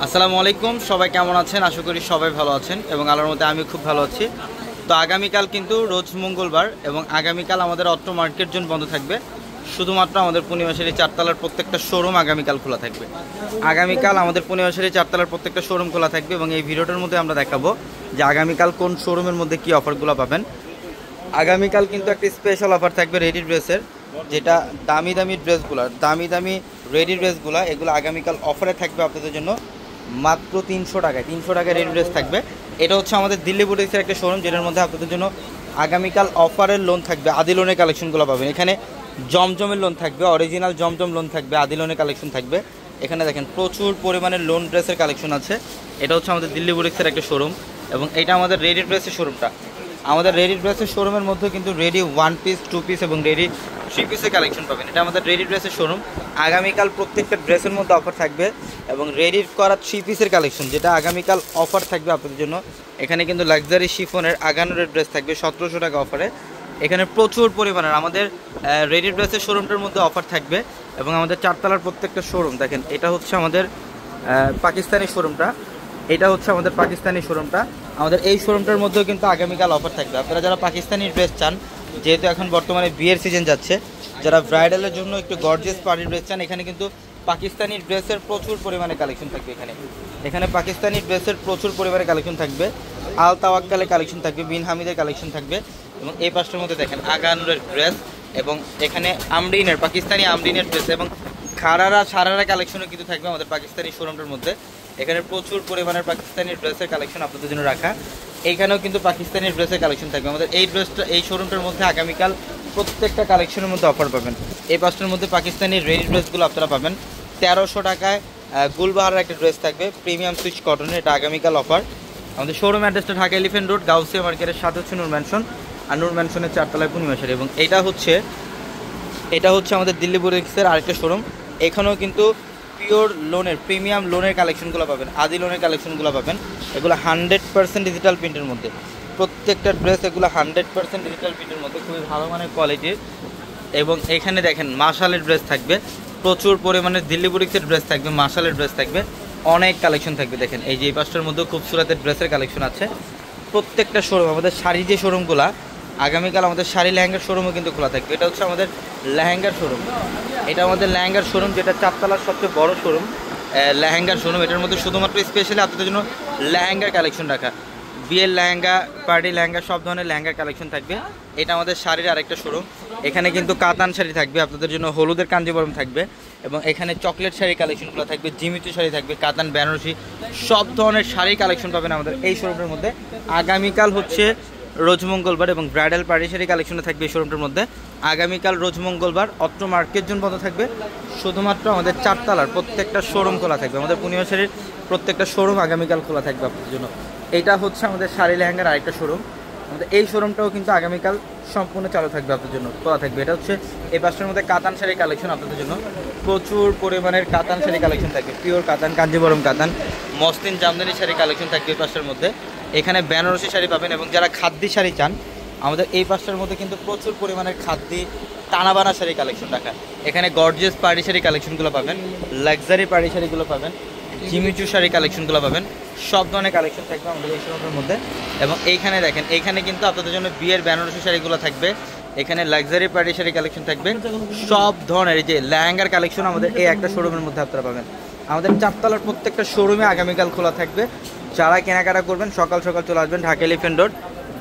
আসসালামু আলাইকুম, সবাই কেমন আছেন? আশা করি সবাই ভালো আছেন এবং আল্লাহর মধ্যে আমি খুব ভালো আছি। তো আগামীকাল কিন্তু রোজ মঙ্গলবার এবং আগামীকাল আমাদের অটো মার্কেট জোন বন্ধ থাকবে। শুধুমাত্র আমাদের পূর্ণিমাশারি চারতলার প্রত্যেকটা শোরুম আগামীকাল খোলা থাকবে। আগামীকাল আমাদের পূর্ণিমাশারি চারতলার প্রত্যেকটা শোরুম খোলা থাকবে এবং এই ভিডিওটার মধ্যে আমরা দেখাবো যে আগামীকাল কোন শোরুমের মধ্যে কী অফারগুলো পাবেন। আগামীকাল কিন্তু একটা স্পেশাল অফার থাকবে রেডি ড্রেসের, যেটা দামি দামি রেডি ড্রেসগুলো এগুলো আগামীকাল অফারে থাকবে আপনাদের জন্য মাত্র 300 টাকায় রেডি ড্রেস থাকবে। এটা হচ্ছে আমাদের দিল্লি বুটিক্সের একটা শোরুম, যেটার মধ্যে আপনাদের জন্য আগামীকাল অফারের লোন থাকবে। আদি লোনের কালেকশনগুলো পাবেন এখানে। জমজমের লোন থাকবে, অরিজিনাল জমজম লোন থাকবে, আদি লোনের কালেকশন থাকবে। এখানে দেখেন প্রচুর পরিমাণে লোন ড্রেসের কালেকশন আছে। এটা হচ্ছে আমাদের দিল্লি বুটিক্সের একটা শোরুম এবং এটা আমাদের রেডি ড্রেসের শোরুমটা। আমাদের রেডি ড্রেসের শোরুমের মধ্যে কিন্তু রেডি 1 পিস 2 পিস এবং রেডি 3 পিসের কালেকশন পাবেন। এটা আমাদের রেডি ড্রেসের শোরুম। আগামীকাল প্রত্যেকটা ড্রেসের মধ্যে অফার থাকবে এবং রেডি করা 3 পিসের কালেকশন, যেটা আগামীকাল অফার থাকবে আপনাদের জন্য। এখানে কিন্তু লাক্সারি শিফনের আগানোর ড্রেস থাকবে 1700 টাকা অফারে। এখানে প্রচুর পরিমাণের আমাদের রেডি ড্রেসের শোরুমটার মধ্যে অফার থাকবে এবং আমাদের চারতলার প্রত্যেকটা শোরুম দেখেন। এটা হচ্ছে আমাদের পাকিস্তানি শোরুমটা, এটা হচ্ছে আমাদের পাকিস্তানি শোরুমটা। আমাদের এই শোরুমটার মধ্যেও কিন্তু আগামীকাল অফার থাকবে। আপনারা যারা পাকিস্তানি ড্রেস চান, যেহেতু এখন বর্তমানে বিয়ের সিজন যাচ্ছে, যারা ব্রাইডালের জন্য একটু গর্জিয়াস পার্টির ড্রেস চান, এখানে কিন্তু পাকিস্তানি ড্রেসের প্রচুর পরিমাণে কালেকশন থাকবে। এখানে পাকিস্তানি ড্রেসের প্রচুর পরিমাণে কালেকশন থাকবে। আল তাওয়াক্কালের কালেকশন থাকবে, বিন হামিদের কালেকশন থাকবে এবং এই পাশটার মধ্যে দেখেন আগানুরের ড্রেস এবং এখানে আমরিনের পাকিস্তানি আমরিনের ড্রেস এবং সারারা কালেকশনও কিন্তু থাকবে আমাদের পাকিস্তানি শোরুমটার মধ্যে। এখানে প্রচুর পরিমাণের পাকিস্তানি ড্রেসের কালেকশন আপনাদের জন্য রাখা। এইখানেও কিন্তু পাকিস্তানি ড্রেসের কালেকশন থাকবে। আমাদের এই শোরুমটার মধ্যে আগামীকাল প্রত্যেকটা কালেকশনের মধ্যে অফার পাবেন। এই পাঁচটার মধ্যে পাকিস্তানি রেডি ড্রেসগুলো আপনারা পাবেন 1300 টাকায়। গুলবাহারের একটা ড্রেস থাকবে প্রিমিয়াম সুইচ কটনের, এটা আগামীকাল অফার। আমাদের শোরুম অ্যাড্রেসটা ঢাকা এলিফ্যান্ট রোড, গাউসিয়া মার্কেটের সাথে হচ্ছে নূর ম্যানশন, আর নূর ম্যানশনের চারতলায় পূর্ণিমাশারি। এবং এটা হচ্ছে আমাদের দিল্লি বুটিক্সের আরেকটা শোরুম। এখানেও কিন্তু পিওর লোনের প্রিমিয়াম লোনের কালেকশনগুলো পাবেন, আদি লোনের কালেকশনগুলো পাবেন। এগুলো 100% ডিজিটাল প্রিন্টের মধ্যে, প্রত্যেকটা ড্রেস এগুলো 100% ডিজিটাল প্রিন্টের মধ্যে, খুবই ভালো মানের কোয়ালিটির। এবং এখানে দেখেন মাশালের ড্রেস থাকবে, প্রচুর পরিমাণে দিল্লি বুটিক্সের ড্রেস থাকবে, মাশালের ড্রেস থাকবে, অনেক কালেকশন থাকবে। দেখেন এই যে এই পাঁচটার মধ্যে খুব সুরাতের ড্রেসের কালেকশন আছে। প্রত্যেকটা শোরুম আমাদের শাড়ি যে শোরুমগুলো, আগামীকাল আমাদের শাড়ি লেহেঙ্গার শোরুমও কিন্তু খোলা থাকবে। এটা হচ্ছে আমাদের লেহেঙ্গার শোরুম, এটা আমাদের লেহেঙ্গার শোরুম, যেটা চারতলার সবচেয়ে বড় শোরুম লেহেঙ্গার শোরুম। এটার মধ্যে শুধুমাত্র স্পেশালি আপনাদের জন্য লেহেঙ্গার কালেকশন রাখা, বিয়ের লেহেঙ্গা, পার্টি লেহেঙ্গা, সব ধরনের লেহেঙ্গার কালেকশন থাকবে। এটা আমাদের শাড়ির আরেকটা শোরুম। এখানে কিন্তু কাতান শাড়ি থাকবে আপনাদের জন্য, হলুদের কাঞ্জিবরম থাকবে এবং এখানে চকলেট শাড়ি কালেকশনগুলো থাকবে, জিমিচু শাড়ি থাকবে, কাতান বেনারসি, সব ধরনের শাড়ির কালেকশন পাবেন আমাদের এই শোরুমের মধ্যে। আগামীকাল হচ্ছে রোজ মঙ্গলবার এবং ব্রাইডাল পার্টি শাড়ি কালেকশনে থাকবে এই শোরুমটার মধ্যে। আগামীকাল রোজ মঙ্গলবার অত্র মার্কেট জোন বন্ধ থাকবে, শুধুমাত্র আমাদের চারতলার প্রত্যেকটা শোরুম খোলা থাকবে। আমাদের পূর্ণিমা শাড়ির প্রত্যেকটা শোরুম আগামীকাল খোলা থাকবে আপনাদের জন্য। এটা হচ্ছে আমাদের শাড়ি লেহেঙ্গার আরেকটা শোরুম। আমাদের এই শোরুমটাও কিন্তু আগামীকাল সম্পূর্ণ চালু থাকবে আপনাদের জন্য, খোলা থাকবে। এটা হচ্ছে এই পাশের মধ্যে কাতান শাড়ির কালেকশন আপনাদের জন্য, প্রচুর পরিমাণের কাতান শাড়ি কালেকশন থাকবে, পিওর কাতান, কাঞ্জিবরম কাতান, মসলিন জামদানি শাড়ি কালেকশন থাকবে এই পাশের মধ্যে। এখানে বেনারসি শাড়ি পাবেন এবং যারা খাদ্যি শাড়ি চান, আমাদের এই পাশটার মধ্যে কিন্তু প্রচুর পরিমাণের খাদ্যি টানাবানা শাড়ি কালেকশন রাখা। এখানে গর্জিয়াস পার্টি শাড়ি কালেকশনগুলো পাবেন, লাক্সারি পার্টি শাড়িগুলো পাবেন, জিমিচু শাড়ি কালেকশনগুলো পাবেন, সব ধরনের কালেকশন থাকবে আমাদের এই শোরুমের মধ্যে। এবং এইখানে দেখেন, এইখানে কিন্তু আপনাদের জন্য বিয়ের বেনারসি শাড়িগুলো থাকবে, এখানে লাক্সারি পার্টি শাড়ি কালেকশন থাকবে, সব ধরনের। এই যে লেহেঙ্গার কালেকশন আমাদের এই একটা শোরুমের মধ্যে আপনারা পাবেন। আমাদের চারতলার প্রত্যেকটা শোরুমে আগামীকাল খোলা থাকবে। যারা কেনাকাটা করবেন সকাল সকাল চলে আসবেন ঢাকা এলিফ্যান্ট রোড,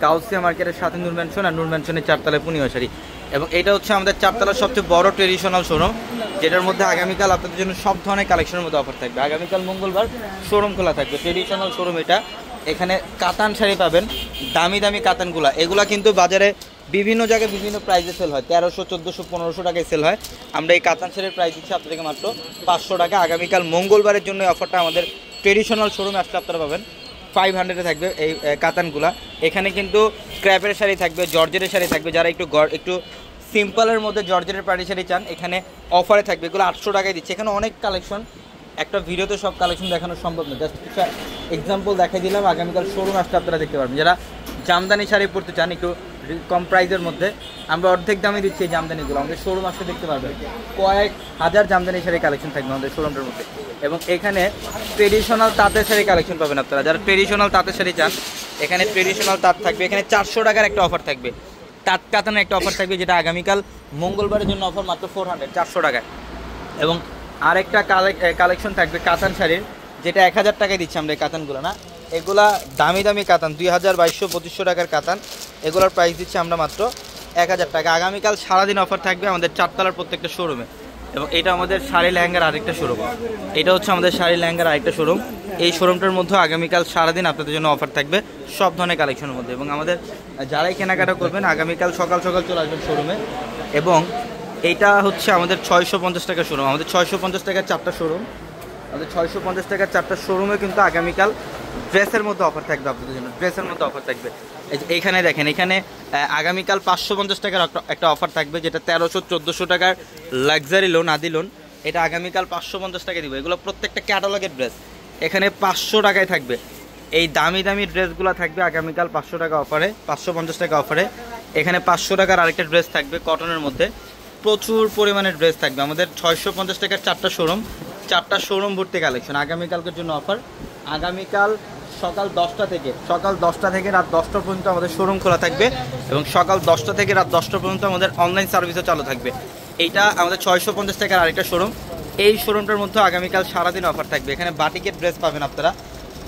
গাউসিয়া মার্কেটের সাথে নূর ম্যানশন, আর নূর ম্যানশনের চারতলায় পূর্ণিমাশারি। এবং এটা হচ্ছে আমাদের চারতলার সবচেয়ে বড় ট্রেডিশনাল শোরুম, যেটার মধ্যে আগামীকাল আপনাদের জন্য সব ধরনের কালেকশনের মধ্যে অফার থাকবে। আগামীকাল মঙ্গলবার শোরুম খোলা থাকবে, ট্রেডিশনাল শোরুম এটা। এখানে কাতান শাড়ি পাবেন, দামি দামি কাতানগুলা, এগুলা কিন্তু বাজারে বিভিন্ন জায়গায় বিভিন্ন প্রাইসে সেল হয়, 1300, 1400, 1500 টাকায় সেল হয়। আমরা এই কাতান শাড়ির প্রাইস দিচ্ছি আপনাদেরকে মাত্র 500 টাকা। আগামীকাল মঙ্গলবারের জন্য অফারটা আমাদের ট্রেডিশনাল শোরুমে আসলে আপনারা পাবেন 500-এ থাকবে এই কাতানগুলা। এখানে কিন্তু স্ক্র্যাপের শাড়ি থাকবে, জর্জেটের শাড়ি থাকবে, যারা একটু সিম্পলের মধ্যে জর্জেটের পার্টি শাড়ি চান এখানে অফারে থাকবে। এগুলো 800 টাকায় দিচ্ছে। এখানে অনেক কালেকশন, একটা ভিডিওতে সব কালেকশন দেখানো সম্ভব না, জাস্ট কিছু এক্সাম্পল দেখাই দিলাম। আগামীকাল শোরুম আসলে আপনারা দেখতে পারবেন। যারা জামদানি শাড়ি পরতে চান, একটু কম প্রাইসের মধ্যে আমরা অর্ধেক দামে দিচ্ছি এই জামদানিগুলো। আমাদের শোরুম আসলে দেখতে পারবেন কয়েক হাজার জামদানি শাড়ি কালেকশন থাকবে আমাদের শোরুমটার মধ্যে। এবং এখানে ট্রেডিশনাল তাঁতের শাড়ি কালেকশন পাবেন আপনারা, যারা ট্রেডিশনাল তাঁতের শাড়ি চান এখানে ট্রেডিশনাল তাঁত থাকবে। এখানে 400 টাকার একটা অফার থাকবে, তাঁত কাতানের একটা অফার থাকবে, যেটা আগামীকাল মঙ্গলবারের জন্য অফার মাত্র 400 টাকায়। এবং আরেকটা কালেকশন থাকবে কাতান শাড়ির, যেটা 1000 টাকায় দিচ্ছি আমরা এই কাতানগুলো না। এগুলা দামি দামি কাতান, 2200-2500 টাকার কাতান, এগুলোর প্রাইস দিচ্ছি আমরা মাত্র 1000 টাকা। আগামীকাল সারাদিন অফার থাকবে আমাদের 4 তলার প্রত্যেকটা শোরুমে। এবং এটা আমাদের শাড়ি লেহেঙ্গার আরেকটা শোরুম, এটা হচ্ছে আমাদের শাড়ি লেহেঙ্গার আরেকটা শোরুম। এই শোরুমটার মধ্যে আগামীকাল সারাদিন আপনাদের জন্য অফার থাকবে সব ধরনের কালেকশনের মধ্যে। এবং আমাদের যারাই কেনাকাটা করবেন আগামীকাল সকাল সকাল চলে আসবেন শোরুমে। এবং এইটা হচ্ছে আমাদের 650 টাকার শোরুম, আমাদের 650 টাকার 4টা শোরুম, আমাদের 650 টাকার 4টা শোরুমে কিন্তু আগামীকাল ড্রেসের মধ্যে অফার থাকবে আপনাদের জন্য, ড্রেসের মধ্যে অফার থাকবে। এইখানে দেখেন, এখানে আগামীকাল 550 টাকার একটা অফার থাকবে, যেটা 1300-1400 টাকার লাক্সারি লোন, আদি লোন, এটা আগামীকাল 550 টাকা দিব। এগুলো প্রত্যেকটা ক্যাটালগের ড্রেস, এখানে 500 টাকায় থাকবে। এই দামি দামি ড্রেসগুলো থাকবে আগামীকাল 500 টাকা অফারে, 550 টাকা অফারে। এখানে 500 টাকার আরেকটা ড্রেস থাকবে কটনের মধ্যে, প্রচুর পরিমাণে ড্রেস থাকবে। আমাদের 650 টাকার 4টা শোরুম, 4টা শোরুম ভর্তি কালেকশন। আগামীকালকের জন্য অফার, আগামীকাল সকাল 10টা থেকে রাত 10টা পর্যন্ত আমাদের শোরুম খোলা থাকবে। এবং সকাল 10টা থেকে রাত 10টা পর্যন্ত আমাদের অনলাইন সার্ভিসও চালু থাকবে। এইটা আমাদের 650 টাকার আরেকটা শোরুম। এই শোরুমটার মধ্যে আগামীকাল সারাদিন অফার থাকবে। এখানে বাটিকের ড্রেস পাবেন আপনারা,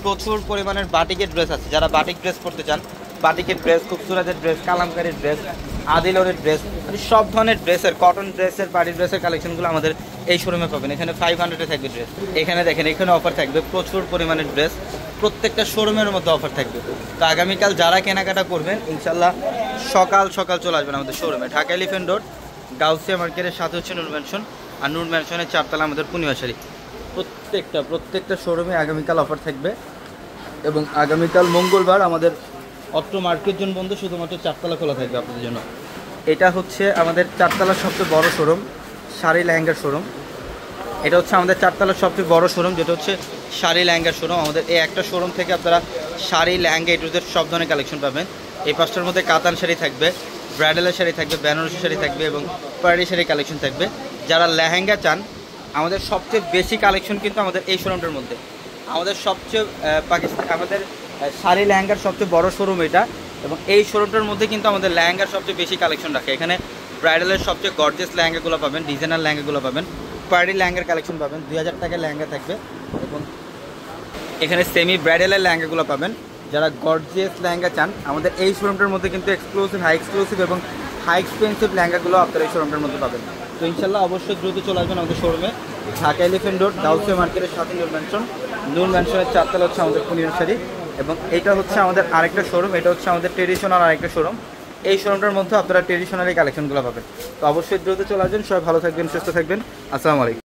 প্রচুর পরিমাণের বাটিকের ড্রেস আছে। যারা বাটিক ড্রেস পরতে চান, বাটিকের ড্রেস, খুবসুরাতের ড্রেস, কালামকারীর ড্রেস, আদিলোরের ড্রেস, মানে সব ধরনের ড্রেসের, কটন ড্রেসের, পার্টি ড্রেসের কালেকশনগুলো আমাদের এই শোরুমে পাবেন। এখানে 500-এ থাকবে ড্রেস। এখানে দেখেন, এখানে অফার থাকবে প্রচুর পরিমাণের ড্রেস, প্রত্যেকটা শোরুমের মধ্যে অফার থাকবে। তো আগামীকাল যারা কেনাকাটা করবেন ইনশাল্লাহ সকাল সকাল চলে আসবেন আমাদের শোরুমে। ঢাকা এলিফ্যান্ট রোড, গাউসিয়া মার্কেটের সাথে হচ্ছে নূর ম্যানশন, আর নূর ম্যানশনের 4 তলা আমাদের পূর্ণিমা শাড়ি। প্রত্যেকটা শোরুমে আগামীকাল অফার থাকবে। এবং আগামীকাল মঙ্গলবার আমাদের অত্র মার্কেট জোন বন্ধ, শুধুমাত্র 4 তলা খোলা থাকবে আপনাদের জন্য। এটা হচ্ছে আমাদের 4 তলার সবচেয়ে বড় শোরুম, শাড়ি লেহেঙ্গার শোরুম। এটা হচ্ছে আমাদের 4 তলার সবচেয়ে বড় শোরুম, যেটা হচ্ছে শাড়ি লেহেঙ্গার শোরুম। আমাদের এই একটা শোরুম থেকে আপনারা শাড়ি, লেহেঙ্গা, এটুদের সব ধরনের কালেকশন পাবেন। এই 5টার মধ্যে কাতান শাড়ি থাকবে, ব্রাইডালের শাড়ি থাকবে, বেনারসি শাড়ি থাকবে এবং পাড়ি শাড়ি কালেকশন থাকবে। যারা লেহেঙ্গা চান, আমাদের সবচেয়ে বেশি কালেকশন কিন্তু আমাদের এই শোরুমটার মধ্যে। আমাদের সবচেয়ে আমাদের শাড়ি লেহেঙ্গার সবচেয়ে বড় শোরুম এটা। এবং এই শোরুমটার মধ্যে কিন্তু আমাদের লেহেঙ্গার সবচেয়ে বেশি কালেকশন রাখে। এখানে ব্রাইডালের সবচেয়ে গর্জিয়াস লেহেঙ্গাগুলো পাবেন, ডিজাইনার লেহেঙ্গাগুলো পাবেন, পার্টি লেহেঙ্গার কালেকশন পাবেন, 2000 টাকার লেহেঙ্গা থাকবে। এবং এখানে সেমি ব্রাইডালের লেহেঙ্গাগুলো পাবেন। যারা গর্জিয়াস লেহেঙ্গা চান, আমাদের এই শোরুমটার মধ্যে কিন্তু হাই এক্সক্লুসিভ এবং হাই এক্সপেন্সিভ লেহেঙ্গাগুলো আপনারা এই শোরুমটার মধ্যে পাবেন। তো ইনশাল্লাহ অবশ্যই দ্রুত চলে আসবেন আমাদের শোরুমে। ঢাকা এলিফ্যান্ট রোড, গাউসিয়া মার্কেটের সাথে নূর ম্যানশনের 4 তলা হচ্ছে আমাদের পূর্ণিমা শাড়ি। এবং এটা হচ্ছে আমাদের আরেকটা শোরুম, এটা হচ্ছে আমাদের ট্রেডিশনাল আরেকটা শোরুম। এই শোরুমটার মধ্যে আপনারা ট্রেডিশনাল এই কালেকশনগুলো পাবেন। তো অবশ্যই দ্রুত চলে আসবেন। সবাই ভালো থাকবেন, সুস্থ থাকবেন। আসসালামু আলাইকুম।